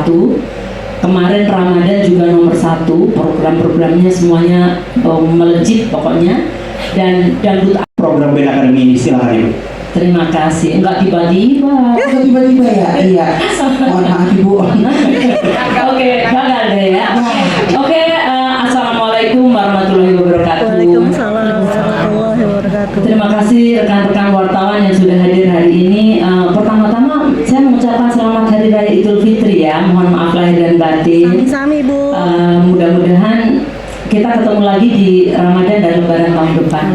satu. Kemarin Ramadan juga nomor satu, program-programnya semuanya melejit pokoknya. Dan dangdut program band akademi ini, silahkan Ibu. terima kasih. Enggak tiba-tiba. Enggak tiba-tiba ya? Iya. Mohon maaf Ibu. Oke, gagal deh ya. Oke, assalamualaikum warahmatullahi wabarakatuh. Waalaikumsalam warahmatullahi wabarakatuh. Terima kasih rekan-rekan wartawan yang sudah hadir hari ini. Pertama-tama saya mengucapkan selamat Hari Raya Idul Fitri ya. Mohon maaf lahir dan batin. Sami-sami Bu. Mudah-mudahan kita ketemu lagi di Ramadan dan Lebaran tahun depan.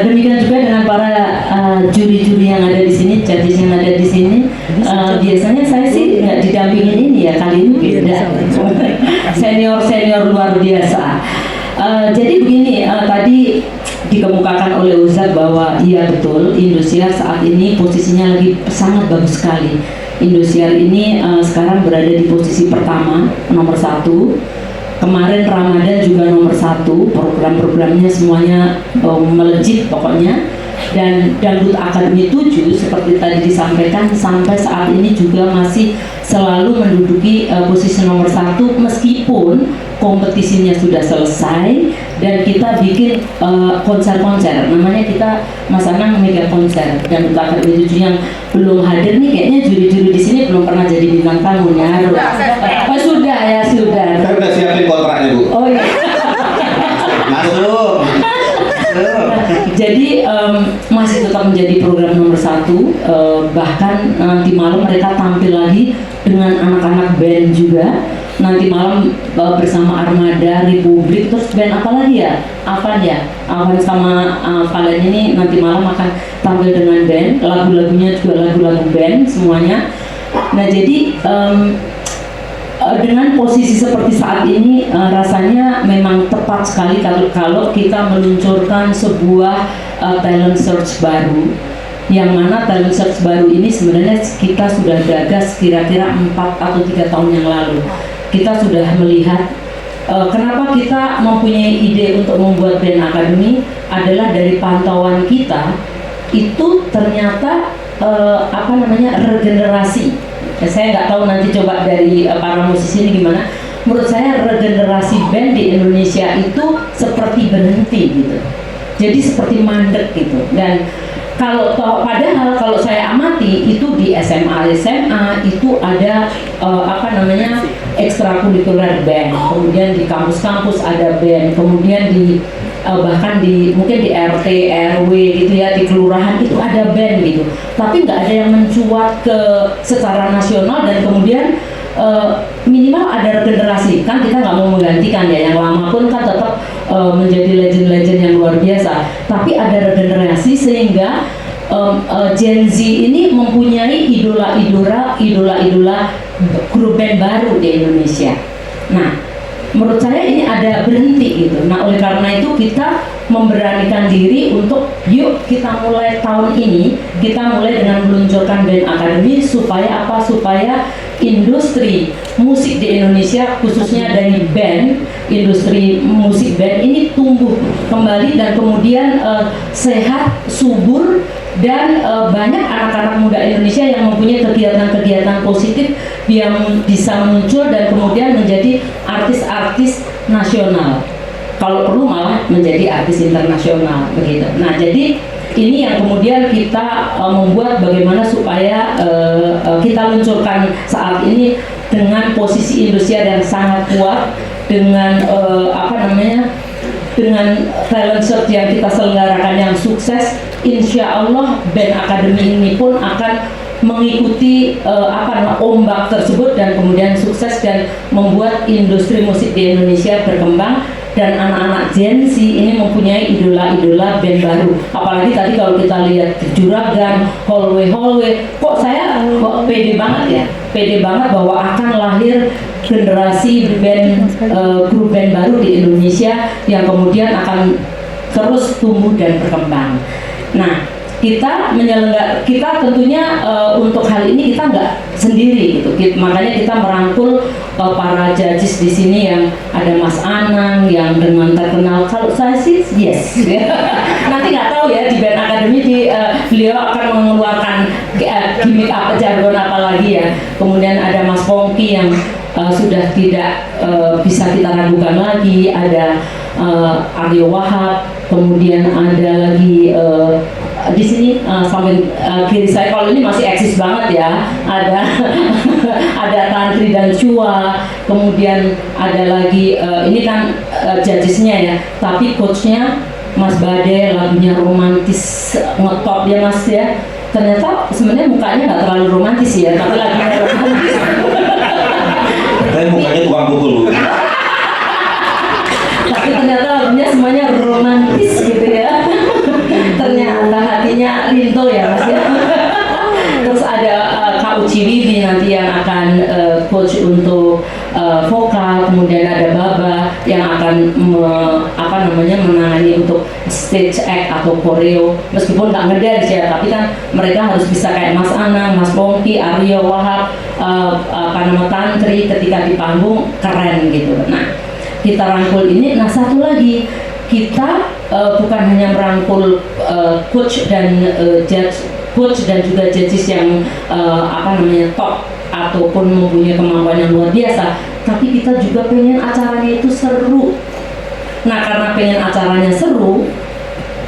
Demikian juga dengan para juri-juri yang ada di sini, judges yang ada di sini. Biasanya saya sih nggak didampingin ini ya, kali ini beda. Senior luar biasa. Jadi begini, tadi dikemukakan oleh Ustadz bahwa iya betul, Indosiar saat ini posisinya lagi sangat bagus sekali. Indosiar ini sekarang berada di posisi pertama, nomor satu. Kemarin Ramadan juga nomor satu, program-programnya semuanya melejit pokoknya. Dan Dangdut Akademi 7 seperti tadi disampaikan sampai saat ini juga masih selalu menduduki posisi nomor satu meskipun kompetisinya sudah selesai dan kita bikin konser-konser, namanya kita Mas Anang mega konser. Dangdut Akademi 7 yang belum hadir nih kayaknya juri-juri di sini belum pernah jadi bintang tamunya. Sudah ya, sudah. Saya udah siapin kontraknya Bu. Oh iya. Masuk. Jadi masih tetap menjadi program nomor satu, bahkan nanti malam mereka tampil lagi dengan anak-anak band juga. Nanti malam bersama Armada, Republik, terus band apa lagi ya? Avan sama Valen ini nanti malam akan tampil dengan band, lagu-lagunya juga lagu-lagu band semuanya. Nah jadi dengan posisi seperti saat ini rasanya memang tepat sekali kalau kita meluncurkan sebuah talent search baru, yang mana talent search baru ini sebenarnya kita sudah gagas kira-kira 4 atau 3 tahun yang lalu. Kita sudah melihat kenapa kita mempunyai ide untuk membuat band akademi adalah dari pantauan kita itu ternyata regenerasi. Saya nggak tahu nanti coba dari para musisi ini gimana. Menurut saya regenerasi band di Indonesia itu seperti berhenti gitu. Jadi seperti mandek gitu. Dan padahal kalau saya amati itu di SMA itu ada ekstrakurikuler band. Kemudian di kampus-kampus ada band. Kemudian bahkan mungkin di RT, RW gitu ya, di kelurahan itu ada band gitu, tapi nggak ada yang mencuat secara nasional dan kemudian minimal ada regenerasi. Kan kita nggak mau menggantikan ya, yang lama pun kan tetap menjadi legend-legend yang luar biasa, tapi ada regenerasi sehingga Gen Z ini mempunyai idola grup band baru di Indonesia. Nah, menurut saya ini ada berhenti gitu. Nah, oleh karena itu kita memberanikan diri untuk yuk kita mulai tahun ini, kita mulai dengan meluncurkan band akademi supaya apa? Supaya industri musik di Indonesia khususnya dari band, industri musik band ini tumbuh kembali dan kemudian sehat, subur dan banyak anak-anak muda Indonesia yang mempunyai kegiatan-kegiatan positif yang bisa muncul dan kemudian menjadi artis-artis nasional. Kalau perlu malah menjadi artis internasional begitu. Nah, jadi ini yang kemudian kita membuat bagaimana supaya kita luncurkan saat ini dengan posisi Indosiar yang sangat kuat, dengan dengan talent search yang kita selenggarakan yang sukses. Insya Allah band akademi ini pun akan mengikuti ombak tersebut dan kemudian sukses dan membuat industri musik di Indonesia berkembang dan anak-anak Gen Z ini mempunyai idola-idola band baru. Apalagi tadi kalau kita lihat Juragan, Hallway, kok pede banget bahwa akan lahir generasi band grup band baru di Indonesia yang kemudian akan terus tumbuh dan berkembang. Nah, kita tentunya untuk hal ini kita nggak sendiri gitu. Makanya kita merangkul para judges di sini yang ada Mas Anang yang dengan terkenal. Kalau saya sih yes. Nanti nggak tahu tahu ya di band akademi beliau akan mengeluarkan gimmick apa, jargon apa lagi ya. Kemudian ada Mas Pongki yang sudah tidak bisa kita ragukan lagi, ada Aryo Wahab, kemudian ada lagi di sini samping kiri saya, kalau ini masih eksis banget ya, ada ada Tantri dan Chua, kemudian ada lagi ini kan judgesnya ya, tapi coachnya Mas Bade, lagunya romantis ngetop dia Mas ya. Ternyata sebenarnya mukanya nggak terlalu romantis ya, tapi lagunya romantis. Tapi mukanya tukang pukul, Bu. Tapi ternyata lagunya semuanya romantis gitu ya. Ternyata hatinya Rinto ya Mas ya. Terus ada Kak Uci Wibi nanti yang akan coach untuk vokal, kemudian ada Baba yang akan menangani untuk stage act atau choreo, meskipun nggak ngedance ya, tapi kan mereka harus bisa kayak Mas Anang, Mas Pongki, Aryo Wahab, Tantri ketika di panggung keren gitu. Nah, kita rangkul ini. Nah, satu lagi, kita bukan hanya merangkul coach dan coach dan juga judges yang top ataupun mempunyai kemampuan yang luar biasa, tapi kita juga pengen acaranya itu seru. Nah, karena pengen acaranya seru,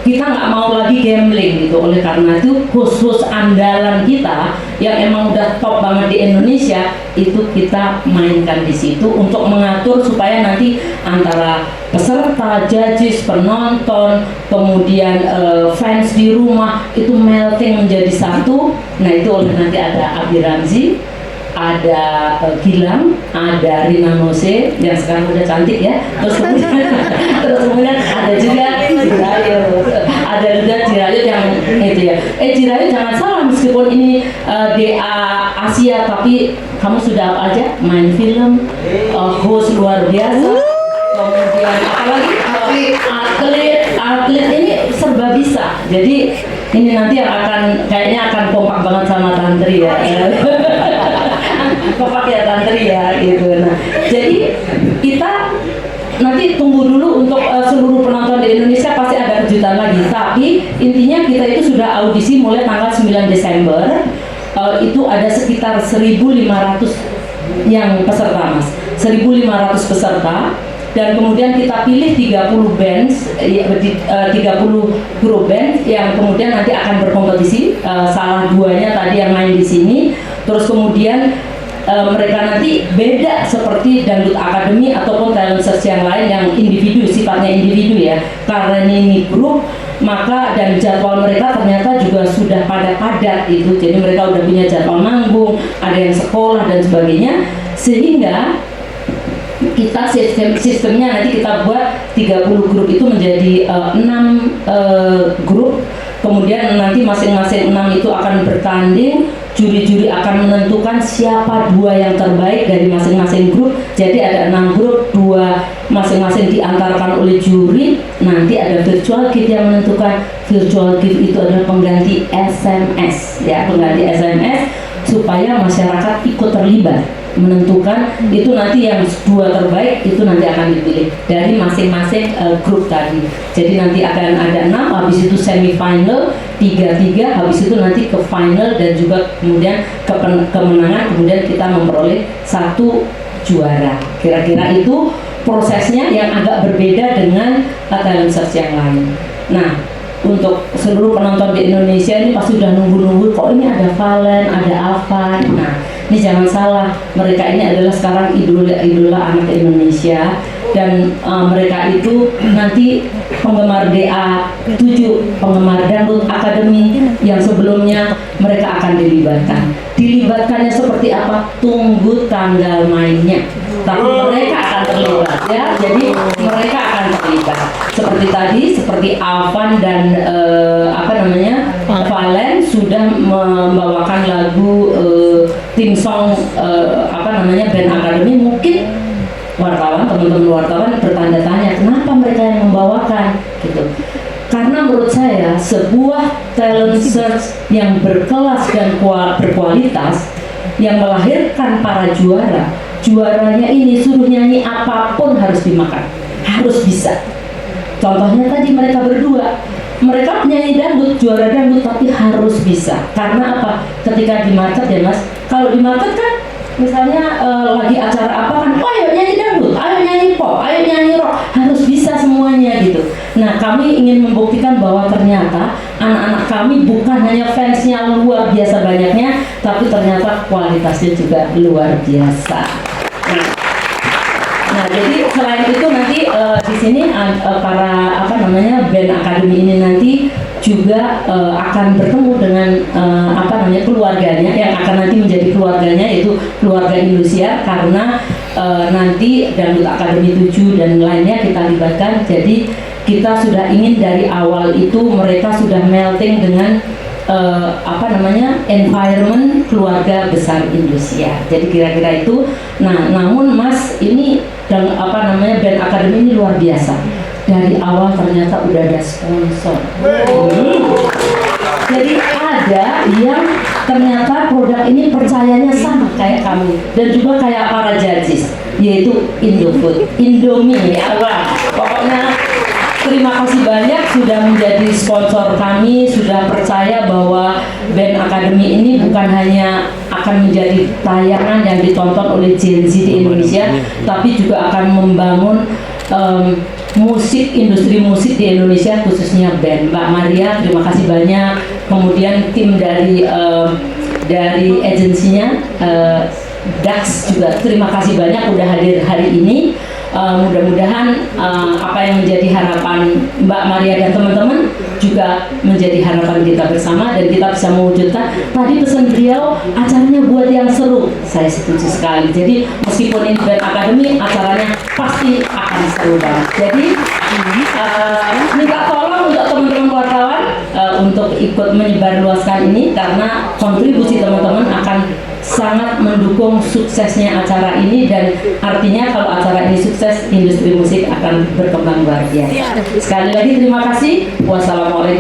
kita nggak mau lagi gambling gitu. Oleh karena itu khusus andalan kita yang emang udah top banget di Indonesia itu kita mainkan di situ untuk mengatur supaya nanti antara peserta, judges, penonton, kemudian fans di rumah itu melting menjadi satu. Nah, itu oleh nanti ada Abi Ramzi, ada Gilang, ada Rina Nose yang sekarang udah cantik ya, terus kemudian ada juga Jirayut, ada juga Jirayut yang itu ya. Jirayut jangan salah, meskipun ini DA Asia, tapi kamu sudah apa aja, main film, host luar biasa, kemudian apalagi atlet ini serba bisa. Jadi ini nanti kayaknya akan kompak banget sama Tantri ya. Kompak ya Tantri ya gitu. Nah, jadi kita nanti tunggu dulu untuk seluruh penonton di Indonesia, pasti ada kejutan lagi. Tapi intinya kita itu sudah audisi mulai tanggal 9 Desember. Itu ada sekitar 1.500 yang peserta Mas, 1.500 peserta. Dan kemudian kita pilih 30 bands, 30 grup band yang kemudian nanti akan berkompetisi. Salah duanya tadi yang main di sini. Terus kemudian mereka nanti beda seperti Dangdut Academy ataupun talent search yang lain yang individu, sifatnya individu ya. Karena ini grup, maka dan jadwal mereka ternyata juga sudah padat-padat itu. Jadi mereka udah punya jadwal manggung, ada yang sekolah dan sebagainya, sehingga kita sistemnya nanti kita buat 30 grup itu menjadi 6 grup. Kemudian nanti masing-masing 6 itu akan bertanding, juri-juri akan menentukan siapa 2 yang terbaik dari masing-masing grup. Jadi ada 6 grup, 2 masing-masing diantarkan oleh juri. Nanti ada virtual gift yang menentukan. Virtual gift itu adalah pengganti SMS ya, pengganti SMS supaya masyarakat ikut terlibat menentukan. Itu nanti yang 2 terbaik itu nanti akan dipilih dari masing-masing grup tadi. Jadi nanti akan ada 6, habis itu semifinal 3-3, habis itu nanti ke final dan juga kemudian kemenangan, kemudian kita memperoleh 1 juara. Kira-kira itu prosesnya yang agak berbeda dengan talent search yang lain. Nah, untuk seluruh penonton di Indonesia ini pasti udah nunggu-nunggu, kok ini ada Valen, ada Avan. Nah, ini jangan salah, mereka ini adalah sekarang idola anak Indonesia, dan mereka itu nanti penggemar DA7, penggemar Dangdut Academy yang sebelumnya mereka akan dilibatkan. Dilibatkannya seperti apa? Tunggu tanggal mainnya. Tapi mereka akan terlibat ya. Jadi mereka akan terlibat. Seperti tadi, seperti Avan dan Valen sudah membawakan lagu tim song band Academy. Mungkin teman-teman wartawan bertanda tanya kenapa mereka yang membawakan gitu. Karena menurut saya sebuah talent search yang berkelas dan berkualitas yang melahirkan para juaranya ini suruh nyanyi apapun harus dimakan, harus bisa. Contohnya tadi mereka berdua mereka penyanyi dangdut, juara dangdut, tapi harus bisa. Karena apa? Ketika di market ya Mas, kalau di market kan misalnya lagi acara apa kan, oh ayo nyanyi dangdut, ayo nyanyi pop, ayo nyanyi rock, harus bisa semuanya gitu. Nah, kami ingin membuktikan bahwa ternyata anak-anak kami bukan hanya fansnya luar biasa banyaknya, tapi ternyata kualitasnya juga luar biasa. Nah, jadi selain itu nanti di sini para band akademi ini nanti juga akan bertemu dengan keluarganya yang akan nanti menjadi keluarganya, yaitu keluarga Indosiar, karena nanti Dangdut Akademi 7 dan lainnya kita libatkan. Jadi kita sudah ingin dari awal itu mereka sudah melting dengan environment keluarga besar Indosiar. Jadi kira-kira itu. Nah, namun Mas ini band akademi ini luar biasa. Dari awal ternyata udah ada sponsor. Jadi ada yang ternyata produk ini percayanya sama kayak kami dan juga kayak para judges, yaitu Indofood, Indomie ya Allah. Pokoknya terima kasih banyak sudah menjadi sponsor kami, sudah percaya bahwa band akademi ini bukan hanya akan menjadi tayangan yang ditonton oleh Gen Z di Indonesia, tapi juga akan membangun industri musik di Indonesia, khususnya band. Mbak Maria, terima kasih banyak. Kemudian tim dari agensinya Dax juga terima kasih banyak udah hadir hari ini. Mudah-mudahan apa yang menjadi harapan Mbak Maria dan teman-teman juga menjadi harapan kita bersama dan kita bisa mewujudkan. Tadi pesan beliau, acaranya buat yang seru. Saya setuju sekali. Jadi meskipun ini band akademi, acaranya pasti akan seru banget. Jadi minta tolong untuk teman-teman wartawan untuk ikut menyebarluaskan ini, karena kontribusi teman-teman akan sangat mendukung suksesnya acara ini, dan artinya kalau acara ini sukses, industri musik akan berkembang luar biasa. Sekali lagi terima kasih. Wassalamualaikum.